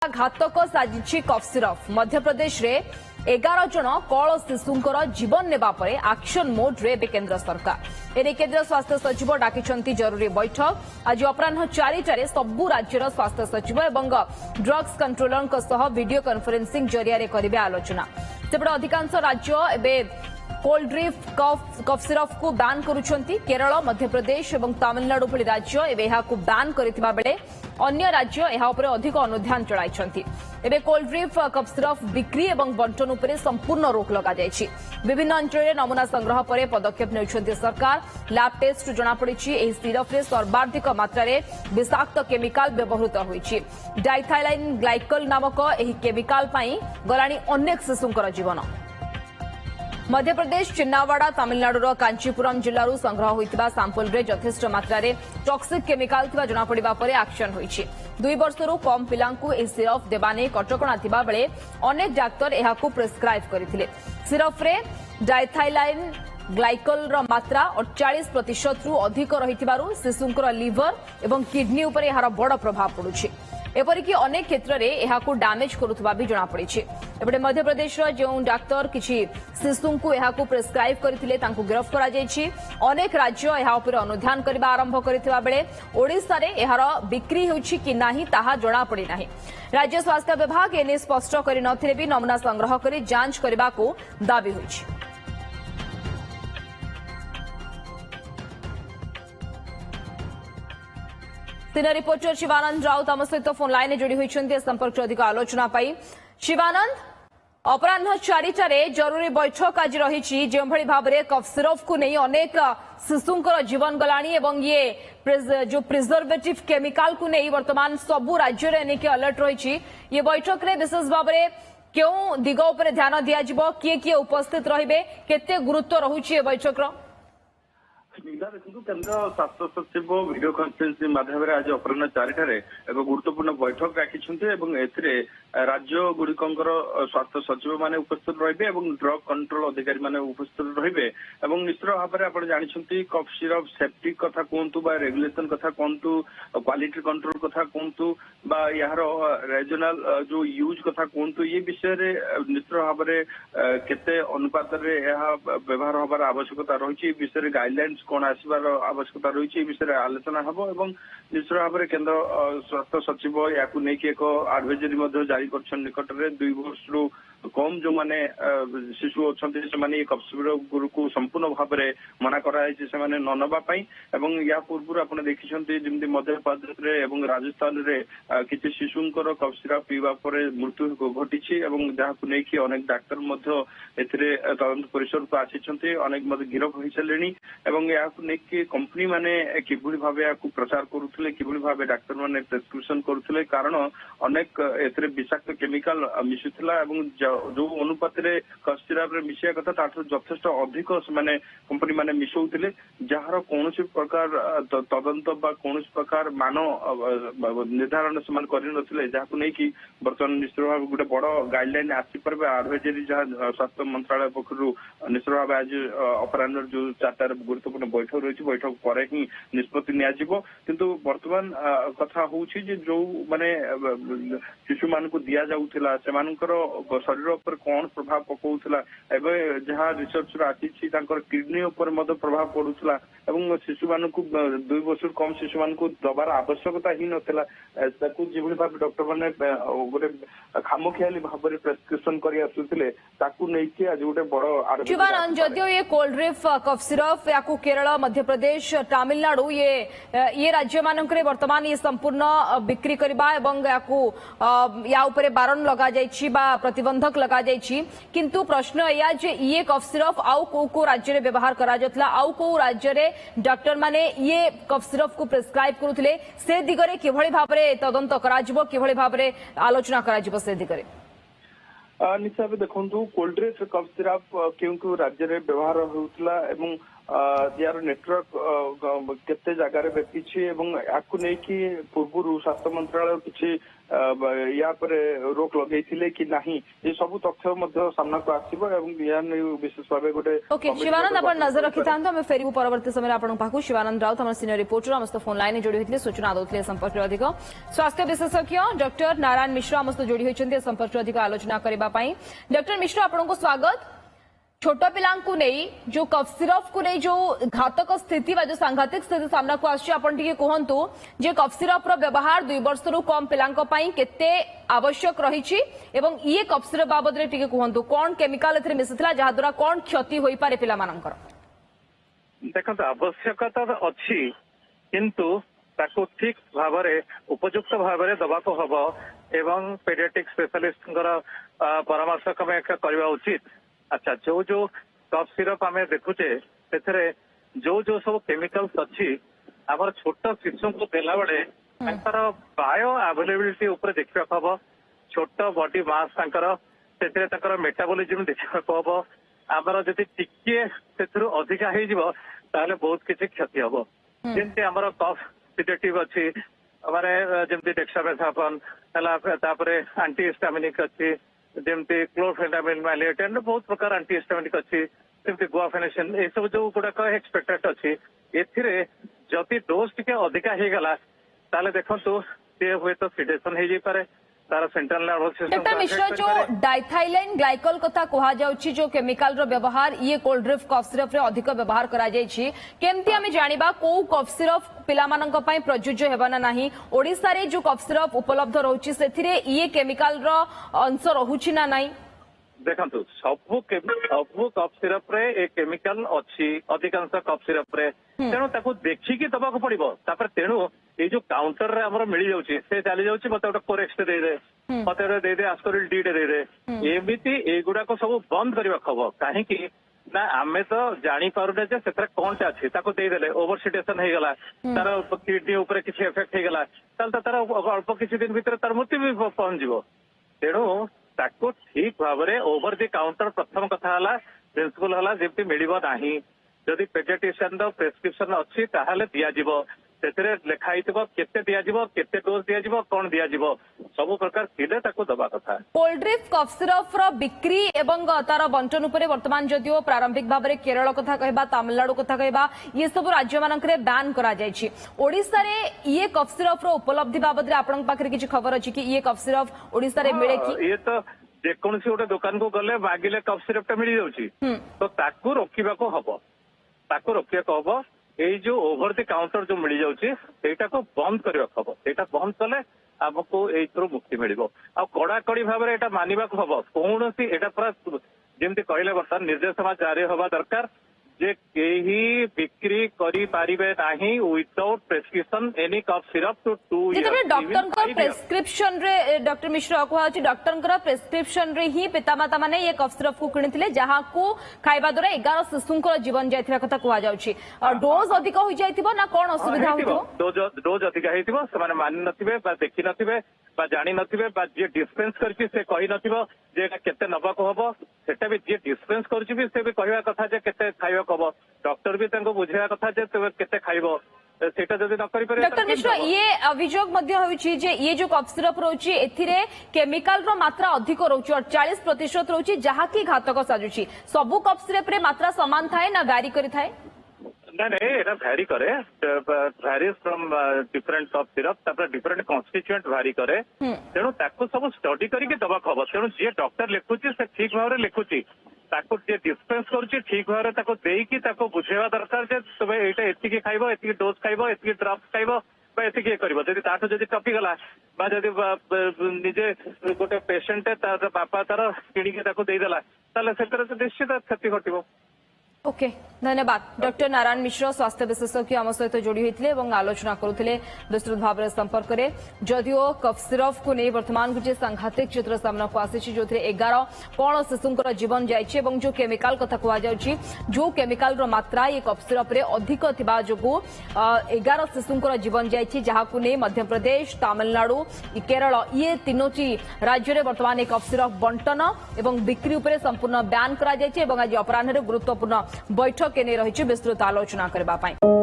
घातक साजिछि कफ सिरफ मध्यप्रदेश रे 11 जन कल शिशुंकर जीवन नेबा परे एक्शन मोड रे केंद्र सरकार एने केंद्र स्वास्थ्य सचिव डाकिछंती जरूरी बैठक आज अपराह 4टारे सबु राज्यर स्वास्थ्य सचिव एवं ड्रग्स कंट्रोलर सह वीडियो कॉन्फ्रेंसिंग जरिया रे करिवे आलोचना सेपटे अधिकांश राज्य एबे कोल्ड ड्रिंक कफ सिरफ को बैन करुछंती केरल मध्यप्रदेश और तमिलनाडु भली राज्य एबे एहाकु बैन करिथिबा बेले अन्य राज्य एहा उपरे अधिक अनुध्यान चलाइछंती एबे कोल्ड ड्रिंक कफ सिरफ बिक्री और बंटन उपरे संपूर्ण रोक लगा जायछि विभिन्न अंचल में नमूना संग्रह पर पदक्षेप नेउछंती सरकार लैब टेस्ट जणा पड़िछि एही सिरफ रे सर्वाधिक मात्रा रे विषाक्त केमिकल व्यवहृत होईछि डाइथाइलाइन ग्लाइकल नामक एही केमिकल पई गलाणी अनेक शिशुंकर जीवन मध्यप्रदेश चिन्नावाड़ा तमिलनाडुर कांचीपुरम जिल्लारू संग्रह होइतिबा सैंपल रे यथेष्ट मात्रा रे टॉक्सिक केमिकल थिबा जणा पड़िबा परे एक्शन होईछि 2 वर्षरू कम पिलांकु ए सिरफ देबाने कटकणा थिबा बेले अनेक डाक्टर एहाकु प्रेस्क्राइब करथिले सिरफ रे डाइथाइलाइन ग्लाइकल रो मात्रा 48% रु अधिक रहितिबारु शिशुंकर लिवर एवं किडनी उपरे एहार बड़ प्रभाव पडुछि एपरिकी अनेक क्षेत्र में यह डैमेज करुवा भी जमापड़ी एपटे मध्यप्रदेश जो डाक्तर किसी शिशु को यह प्रेस्क्राइब करते गिरफ्त अनेक राज्य यह अनुध्यान करने आरंभ करथिबा बेले ओडिशा रे एहार बिक्री होछि कि नाही ताहा जमापड़ी नाही राज्य स्वास्थ्य विभाग एने स्पष्ट करि नथिले भी नमूना संग्रह करि जांच करबाको दाबी होछि सीनियर रिपोर्टर शिवानंद राउत आम सहित फोन लाइन जोड़ी होती संपर्क अधिक आलोचना पाई शिवानंद अपराह 4टारे जरूरी बैठक आज रही जो भाव में कफ सिरफ को नहीं अनेक शिशुंकर जीवन गलानी एवं ये जो प्रिजर्वेटिव केमिकल को नहीं वर्तमान सबु राज्य में अलर्ट रही ये बैठक में विशेष भाव में क्यों दिग उपर ध्यान दिज्व किए किए उपस्थित रहिबे केते गुरुत्व रहुछि बैठक देखो केन्द्र स्वास्थ्य सचिव वीडियो कॉन्फ्रेंसिंग माध्यम आज अपराह 4टारे एक गुरुत्वपूर्ण बैठक राखी राज्य गुड़िकर स्वास्थ्य सचिव माने उपस्थित रहिबे ड्रग कंट्रोल अधिकारी माने उपस्थित रहिबे निश्चित भाव में आप जानते कफ सिरफ सेफ्टी कथा कहतु रेगुलेशन कथा कहतु क्वालिटी कंट्रोल कथा कहतु यार रीजनल जो यूज कथा कहतु ये विषय रे निश्चित भाव में केते अनुपात व्यवहार हबार आवश्यकता रही विषय में गाइडलाइंस कौन आसबार आवश्यकता रही विषय आलोचना हम निश्चित भाव में केन्द्र स्वास्थ्य सचिव या एक एडवाइजरी जारी कर निकट में 2 वर्ष कम जो माने शिशु अच्छा से कफ सिरफ को संपूर्ण भाव में मना कराई न नवाई या पूर्व आप देखते मध्य प्रदेश में राजस्थान में किसी शिशुंकर कफ सिरप पीवा मृत्यु घटी जहाँ नहीं अनेक डाक्तर तदंत परिसर को आसी अनेक गिरफ हो सारे या कंपनी माने किभली भाव या प्रचार करुले किभली भाव डाक्तर माने प्रेस्क्रिप्शन करुले कारण अनेक विषाक्त केमिकल मिशुला जो अनुपात कफ सिरप मिशा कथा ताठू यथेष्ट अधिक माने कंपनी माने मिसौले जार कौन प्रकार तदंत कौन प्रकार मान निर्धारण से करते जहाँ नहीं बर्तमान निश्चित भाव गोटे बड़ गाइडलाइन आसपारे एडवाइजरी जहाँ स्वास्थ्य मंत्रालय पक्ष निश्चित भाव आज अपराह जो 4टार गुरुत्वपूर्ण बैठक रही बैठक पर ही निष्पत्ति निंतु बर्तमान कथा हूँ जो माने शिशु मान को दि जाऊला से शरीर पर कौन प्रभाव पकाउला जहाँ रिसर्च आसी किडनी उपर प्रभाव पड़ूला शिशु मान 2 वर्ष कम शिशु मान दबार आवश्यकता ही नाला जो भाव डॉक्टर मैंने गोटे खामखियाली भाव में प्रेस्क्रिप्शन कर आसुले आज गोटे बड़ जदियो ये कोल्ड ड्रिंक कफ सिरफ या केरल मध्यप्रदेश तमिलनाडु ये राज्य मानक वर्तमान ये संपूर्ण बिक्री करबा एवं या उपरे बारण लगा जायछि बा प्रतिबंधक लगा जायछि किंतु प्रश्न या जे ये कफ सिरफ आउ को राज्य रे व्यवहार करा जतला आउ को राज्य रे डॉक्टर माने ये कफ सिरफ को प्रेस्क्राइब करुथिले से दिगरे किभଳି भाबरे तदंत करा जिवो किभଳି भाबरे आलोचना करा जिवो से दिगरे निश्चय देखु कोल्ड ड्रिंक कफ सिरप क्यों राज्य में व्यवहार होता यार नेटवर्क केते जगार व्यापी एवं याकू नहीं पूर्व स्वास्थ्य मंत्रालय किसी या पर रोक लगे कि नहीं ये सब तथ्य सामना को आसो या विशेष भाव गोटे ओके शिवानंद आप नजर रखी था आम फेरू परवर्त समय आपन पाखु शिवानंद राउत हम सीनियर रिपोर्टर आम फोन लाइन जोड़ी होते सूचना दौते संपर्क अधिक स्वास्थ्य विशेषज्ञ डॉक्टर नारायण मिश्र आम जोड़ी होती संपर्क अधिक आलोचना करने डॉक्टर मिश्र आपको स्वागत छोट पिला जो कफ सिरफ को नहीं जो घातक स्थिति जो सांघातिक स्थिति सामना को आसटे कहतु जे कफ सिरफ व्यवहार 2 वर्ष रु कम पिला केते आवश्यक रही ये कफ सिरफ बाबद कहतु कौन केमिकाल मिसिला जहाद्वारा कौन क्षति हो पारे पिला मानकर देखो आवश्यकता अच्छी किंतु ताको ठीक भाव उपयुक्त भाव दबा को हम एवं पेडियाट्रिक स्पेशलिस्ट परामर्श करवा उचित। अच्छा जो जो कफ सिरप आम देखुचे जो सब केमिकल्स अच्छी आम छोट शिशु को देला बेले बायो अवेलेबिलिटी उपर देखा हम छोट बॉडी मास मेटाबॉलिज्म देखा हम आमर जदि टिके अधिका हो बहुत किसी क्षति हम जमी आम कफ सिडेटिव अच्छी माने जमी डेक्सामेथासोन है आंटी हिस्टामिनिक अच्छी जमती क्लोरफेनामिन मैलेट एंड बहुत प्रकार आंटी हिस्टामिनिक अच्छी जमती गुआफेनेसिन ये सब जो गुड़ाक एक्सपेक्टेड अच्छी जदि डोज टिके अधिका हो गला ताले देखंतु से हुए तो सिडेशन हो जाए तार central nervous system doctor Mishra जो डाइथाइलाइन ग्लाइकल कथा कहा जाउची जो केमिकल रो व्यवहार ये कोल्ड ड्रिफ्ट कफ सिरप रे अधिक व्यवहार करा जायछि केमती हमें जानिबा को कफ सिरप पिला मानक पई प्रयोज्य हेबा ना नाही ओडिसा रे जो कफ सिरप उपलब्ध रहउची सेथिरे ये केमिकल रो अंश रहउची ना नाही देखंतु सब कफ सिरप रे ए केमिकल अच्छी अधिकांश कफ सिरप रे तेणु ताको देखिकी दबाक पड़िबो तापर तेणु ये जो काउंटर रे हमर मिली जाउची से चली जाउची मते गोटे कोरेक्स दे दे मते दे दे आस्कोरिल डी दे दे एमिति एगुडा को सब बंद करबा खबो काहे कि ना आमे तो जानी पारुने जे सेतरे कोनटा अछि ताको दे देले ओवरसिटेशन हे गला तार किडनी ऊपर किछि इफेक्ट हे गला तार अल्प किछि दिन भीतर तार मृत्यु भी पहुंच जिवो तेणु ताको ठीक भाव में ओवर दि काउंटर प्रथम कथा हला प्रिंसिपल हला जेमती मिलिबो नाही जदि पेडियाट्रिशियन द प्रेस्क्रिप्शन अछि ताहाले दिया जिवो सेतरे लेखा हितबो केते दिया जिवो केते डोज दिया जिवो कोन दिया जिवो सब प्रकार थिले ताको दबा कथा कोल्ड ड्रिफ्ट कफ सिरप रो बिक्री एवं तार बंटन उपरे वर्तमान जदिओ प्रारंभिक भाव में केरल कथा कहबा तमिलनाडु कथा कहबा ये सब राज्य मानकरे बैन करा जायछि ओडिसा रे ये कफ सिरप रो उपलब्धि बाबद रे आपन पाखरे किछि खबर अछि कि ये कफ सिरप ओडिसा रे मिले कि ये तो जेकोसी गोटे दुकान को गले मागिले कफ सिरप टा मिल जाउछि तो ताकू रोकिबा को हबो ताकू रोकिया को हबो ये जो ओवर द काउंटर जो मिल जाउछि सेटा को बंद करबा हबो सेटा बंद कले हमको एथरो मुक्ति मिलिबो आ कड़ाकड़ी भाव में एटा मानिबा को हबो कोनोसी एटा पूरा जेमती कहले बर्तमान निर्देशना जारी होबा दरकार जे केही बिक्री करी पारिबे नाही without prescription any cough syrup to 2 years doctor को प्रेस्क्रिप्शन रे डॉक्टर मिश्रा कहवा डॉक्टर को प्रेस्क्रिप्शन रे ही पितामाता माने ये कफ सिरप को किनिथिले जहा को खाइबा द्वारा 11 शिशुंकर जीवन जायथिरा कथा कहवा जाउछि और डोज अधिक होई जायथिबो ना कोन असुविधा होइबो डोज अधिक हेतिबो समान मानि नथिबे बा देखि नथिबे बा जानि नथिबे बा जे डिस्पेंस करछि से कहि नथिबो जे केते नबा को हबो सेटा भी जे डिस्पेंस करछि भी से भी कहवा कथा जे केते खाइबा कब डॉक्टर भी तांको बुझेया कथा जे केते खाइबो सेटा जदि न करि पारे डॉक्टर मिश्रा ये अभियोग मध्य होइछि जे ये जो कफ सिरप रहउछि एथिरे केमिकल रो मात्रा अधिक रहउछि 48% रहउछि जहा की घातक साजुछि सबु कफ सिरप रे मात्रा समान थाए ना गारी करि थाए नहीं एटा भैरी करे भैरीज फ्रॉम डिफरेंट कफ सिरप तापर डिफरेंट कॉन्स्टिट्यूएंट भैरी करे तेणु ताको सब स्टडी करके दबा खबर तेणु जे डॉक्टर लिखुछि से ठीक भाव में लिखुछि ताको जे डिस्पेंस करुछि ठीक भाव में ताको देकी ताको बुझेवा दरकार जे तबे एटा एतिकी खाइबो एतिकी डोज खाइबो एतिकी ड्रॉप्स खाइबो बा एतिकी करबो जदि ताठो जदि टपी गला बा जदि निजे गोटे पेशेंट तार बापा तार किणी के ताको देई देला ताले सेतर निश्चित क्षति घटिबो ओके धन्यवाद डॉक्टर नारायण मिश्र स्वास्थ्य विशेषज्ञ आम सहित जोड़ी होते आलोचना करुले विस्तृत भाव में संपर्क में जदिओ कफ सिरप को नहीं वर्तमान गोटे सांघातिक चित्र सामना को आसी जो 11 कौन शिशुंकर जीवन जाइए जो केमिकल कथा कहुच्छी जो केमिकल मात्रा ये कफ सिरप रे अधिक थिबा जोगु 11 शिशुंकर जीवन जाइए जहां नहीं मध्यप्रदेश तमिलनाडु केरल ये तीनोटी राज्य में वर्तमान एक कफ सिरप बंटन और बिक्री उपर संपूर्ण बैन करा आज अपराह गुरुत्वपूर्ण बैठक के नहीं रही विस्तृत आलोचना करने।